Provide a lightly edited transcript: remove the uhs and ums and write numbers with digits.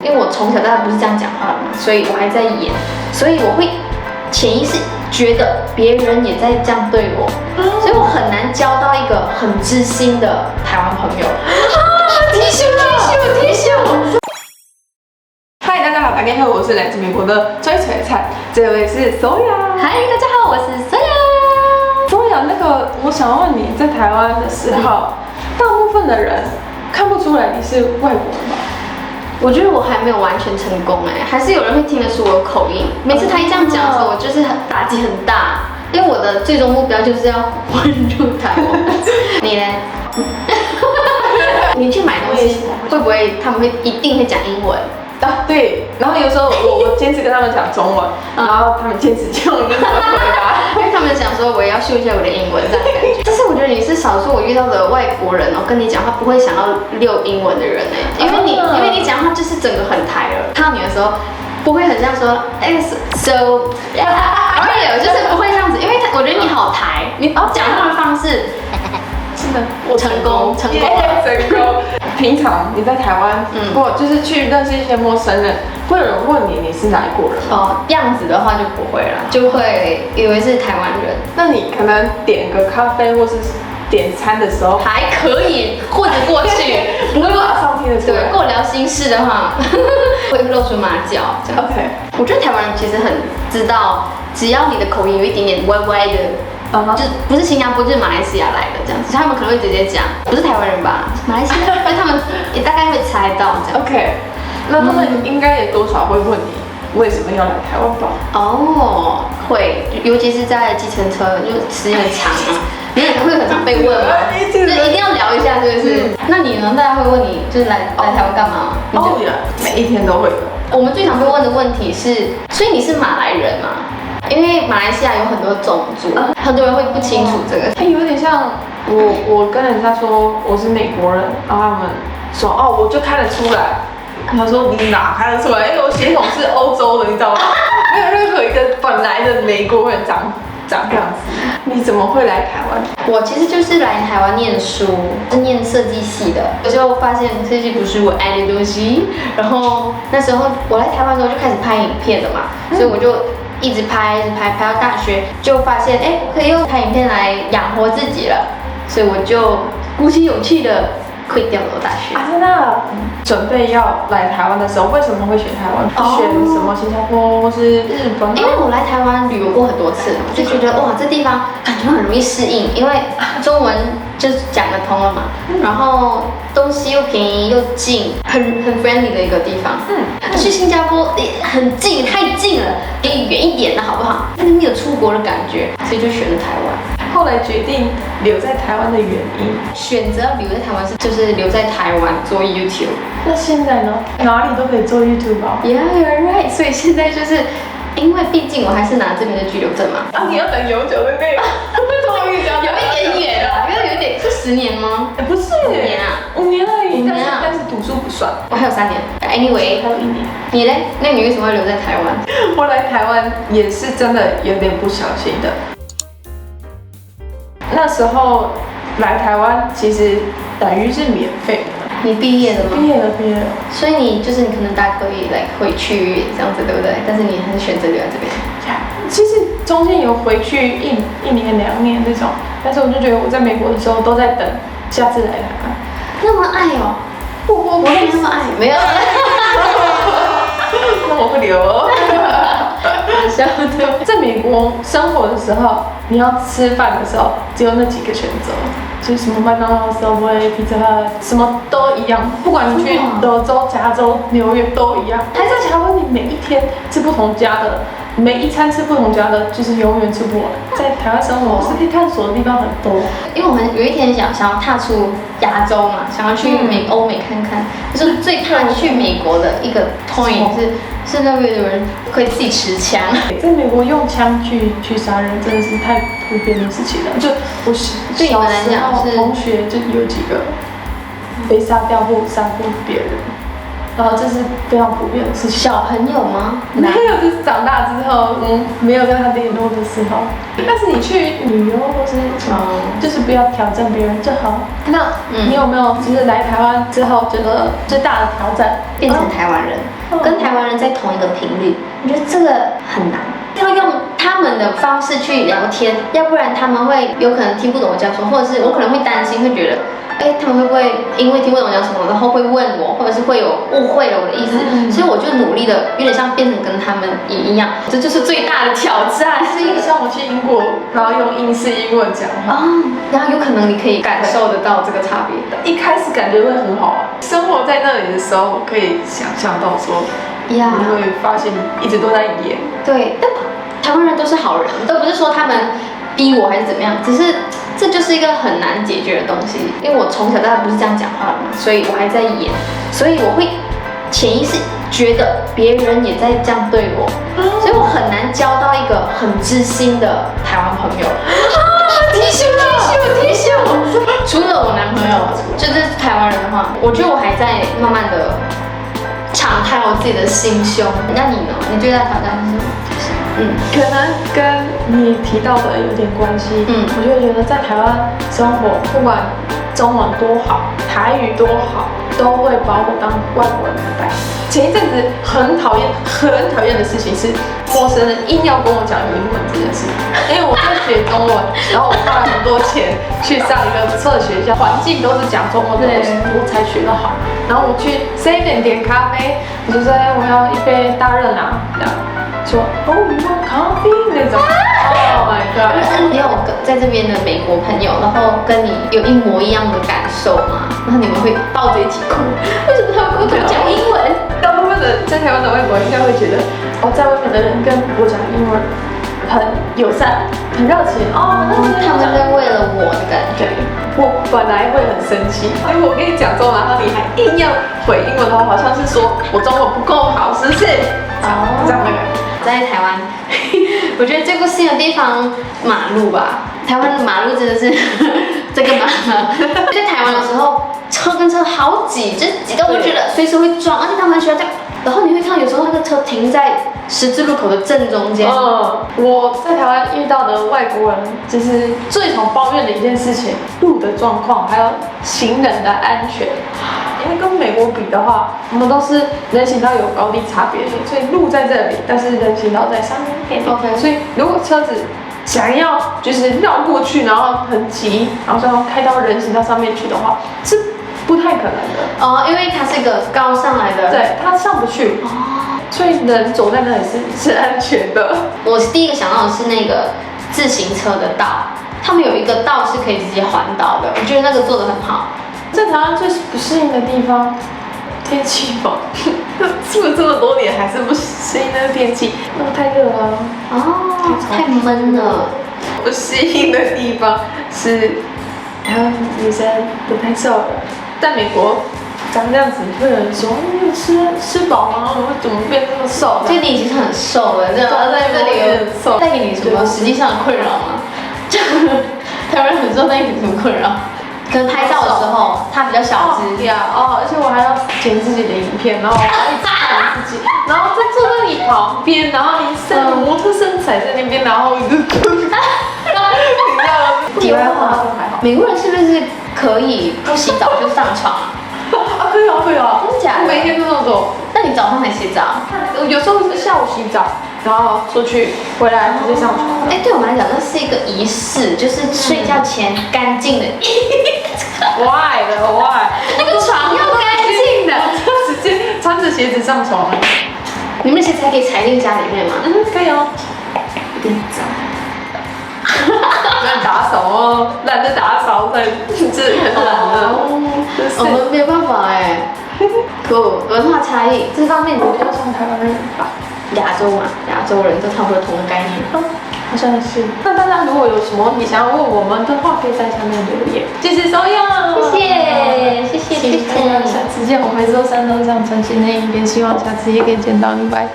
因为我从小到大不是这样讲话的嘛，所以我还在演，所以我会潜意识觉得别人也在这样对我，所以我很难交到一个很知心的台湾朋友。提醒！嗨，大家好，大家好，我是来自美国的追璀璨，这位是 Soya。嗨，大家好，我是 Soya。那个，我想问你在台湾的时候，大部分的人看不出来你是外国人吧？我觉得我还没有完全成功还是有人会听得出我有口音。每次他一这样讲的时候，我就是打击很大，因为我的最终目标就是要混入台湾。你呢？你去买东西会不会他们一定会讲英文？啊，对，然后有时候我坚持跟他们讲中文，然后他们坚持用英文回答，因为他们想说我也要秀一下我的英文这样的感觉。但是我觉得你是少数我遇到的外国人跟你讲话不会想要溜英文的人因为你讲话就是整个很台了。看到你的时候不会很像说so， 就是不会这样子，因为我觉得你好台，你讲话的方式。真的，我成功了。平常你在台湾，或就是去认识一些陌生人，会有人问你是哪一国人吗？样子的话就不会了，就会以为是台湾人。那你可能点个咖啡或是点餐的时候，还可以混得过去，不会马上听得出来。对，跟我聊心事的话，会露出马脚这样。OK， 我觉得台湾人其实很知道，只要你的口音有一点点歪歪的。就不是新加坡，就是马来西亚来的这样子，他们可能会直接讲，不是台湾人吧？马来西亚，所以他们也大概会猜到这样。OK， 那他们应该也多少会问你为什么要来台湾吧？会，尤其是在计程车，就时间很长嘛，你也会很常被问嘛，就一定要聊一下，是不是？那你呢？大家会问你，就是来台湾干嘛？每一天都会有。我们最常被问的问题是，所以你是马来人吗？因为马来西亚有很多种族，很多人会不清楚这个。有点像我跟人家说我是美国人，然后他们说我就看得出来。他说你哪看得出来？因为我血统是欧洲的，你知道吗？没有任何一个本来的美国人长这样子。你怎么会来台湾？我其实就是来台湾念书，是念设计系的。我就发现设计不是我爱的东西，然后那时候我来台湾的时候就开始拍影片了嘛，所以我就一直拍到大学，就发现我可以用拍影片来养活自己了，所以我就鼓起勇气的quit掉了大学。真的。准备要来台湾的时候，为什么会选台湾？选什么新加坡或是日本？因为我来台湾旅游过很多次，就觉得哇，这地方感觉很容易适应，因为中文就讲得通了嘛，然后东西又便宜又近，很 friendly 的一个地方。去新加坡很近，太近了，可以远一点的好不好？但是没有出国的感觉，所以就选了台湾。后来决定留在台湾的原因，选择留在台湾就是留在台湾做 YouTube。那现在呢？哪里都可以做 YouTube 吧 ？Yeah, you're right。所以现在就是因为毕竟我还是拿这边的居留证嘛。你要等永久的那个，终于有一点远了，因为有一点是10年吗？不是5年啊，5年而已。5年啊，但是读书不算。我还有3年。Anyway， 还有1年。你呢？那你为什么会留在台湾？我来台湾也是真的有点不小心的。那时候来台湾其实等于是免费的。你毕业了吗？毕业了。所以你可能大可以回去这样子，对不对？但是你还是选择留在这边。其实中间有回去1年2年这种，但是我就觉得我在美国的时候都在等下次来台湾。那么爱我没那么爱，没有。那我会留。好笑的。在美国生活的时候，你要吃饭的时候，只有那几个选择，就是什么麦当劳、Subway、Pizza Hut，什么都一样。不管你去德州、加州、纽约都一样。还在台湾，你每一天吃不同家的，每一餐吃不同家的，就是永远吃不完。在台湾生活是可以探索的地方很多。因为我们有一天想要踏出亚洲嘛，想要去欧美看看，就是最怕去美国的一个 point 是那边的人可以自己持枪。在美国用枪去杀人，真的是太普遍的事情了。就我对你们来讲是同学就有几个被杀掉或杀过别人。然后这是非常普遍的事情。小朋友吗？没有，就是长大之后，没有跟他联络的时候。但是你去旅游或是什么，就是不要挑战别人就好。那你有没有就是来台湾之后觉得最大的挑战？变成台湾人，跟台湾人在同一个频率，我觉得这个很难。要用他们的方式去聊天，要不然他们会有可能听不懂我讲什么，或者是我可能会担心，会觉得，他们会不会因为听不懂我讲什么，然后会问我，或者是会有误会了我的意思，所以我就努力的，有点像变成跟他们一样，这就是最大的挑战。是像我去英国，然后用英式英文讲话，然后有可能你可以感受得到这个差别。一开始感觉会很好玩，生活在那里的时候，我可以想象到说，你会发现一直都在演。对，但台湾人都是好人，都不是说他们逼我还是怎么样，只是这就是一个很难解决的东西。因为我从小到大不是这样讲话的嘛，所以我还在演，所以我会潜意识觉得别人也在这样对我，所以我很难交到一个很知心的台湾朋友。提醒！除了我男朋友，就是台湾人的话，我觉得我还在慢慢的敞开我自己的心胸。那你呢？你最大的挑战是什么？可能跟你提到的有点关系。我就会觉得在台湾生活，不管中文多好，台语多好，都会把我当外国人待。前一阵子很讨厌的事情是，陌生人硬要跟我讲英文这件事。因为我在学中文，然后我花了很多钱去上一个不错的学校，环境都是讲中文的，我才学得好。然后我去 7-Eleven 点咖啡，我就说我要一杯大热拿，这样。说you want coffee 那种 ，Oh my god！你有在这边的美国朋友，然后跟你有一模一样的感受吗？然后你们会抱着一起哭？为什么他们跟我讲英文？大部分的在台湾的外国人应该会觉得，在外面的人跟我讲英文很友善、很热情他们在为了我的感觉。我本来会很生气，因为我跟你讲中文，然后你还硬要回英文的话，好像是说我中文不够好，是不是？这样的感觉。在台湾，我觉得最不适应的地方马路吧。台湾的马路真的是这个马，在台湾有时候车跟车好挤，就挤到我觉得随时会撞，而且他们很喜欢这样。然后你会看到有时候那个车停在十字路口的正中间。我在台湾遇到的外国人，就是最常抱怨的一件事情，路的状况，还有行人的安全。因为跟美国比的话，我们都是人行道有高低差别的，所以路在这里，但是人行道在上面。所以如果车子想要就是绕过去，然后很急，然后最后开到人行道上面去的话，是不太可能的。因为它是个高上来的，对，它上不去。所以人走在那里是安全的。我第一个想到的是那个自行车的道，他们有一个道是可以直接环岛的，我觉得那个做得很好。在台湾最不适应的地方，天气吧，住了这么多年还是不适应那个天气，那个太热了。太闷了。不适应的地方是，台湾女生不太瘦的，在美国长这样子，会有人说你吃饱吗？我怎么变这么瘦？就你已经很瘦了，这样在这里有带给你什么实际上的困扰吗？台湾人很瘦，带给你什么困扰？可能拍照的时候，他比较小只而且我还要剪自己的影片，然后我还一直看自己，然后再坐在你旁边，然后你模特身材在那边，然后你知道题外话，美国人是不是可以不洗澡就上床啊？可以啊，真的假的？我每天都那种。那你早上才洗澡？有时候是下午洗澡，然后出去回来直接上床。对我们来讲，那是一个仪式，就是睡觉前干净的。Why？那个床要干净的，就直接穿着鞋子上床。你们的鞋子还可以踩进家里面吗？可以哦。有点脏。不要打扫哦，懒得打扫，这很懒的。我们没有办法文化差异这方面，比较像台湾人吧。亚洲人都差不多同个概念。好像是。那大家如果有什么你想要问我们的话，可以在下面留言。继续收用，谢谢，下次见。我们每周3都上传新的影片，希望下次也可以见到你，拜。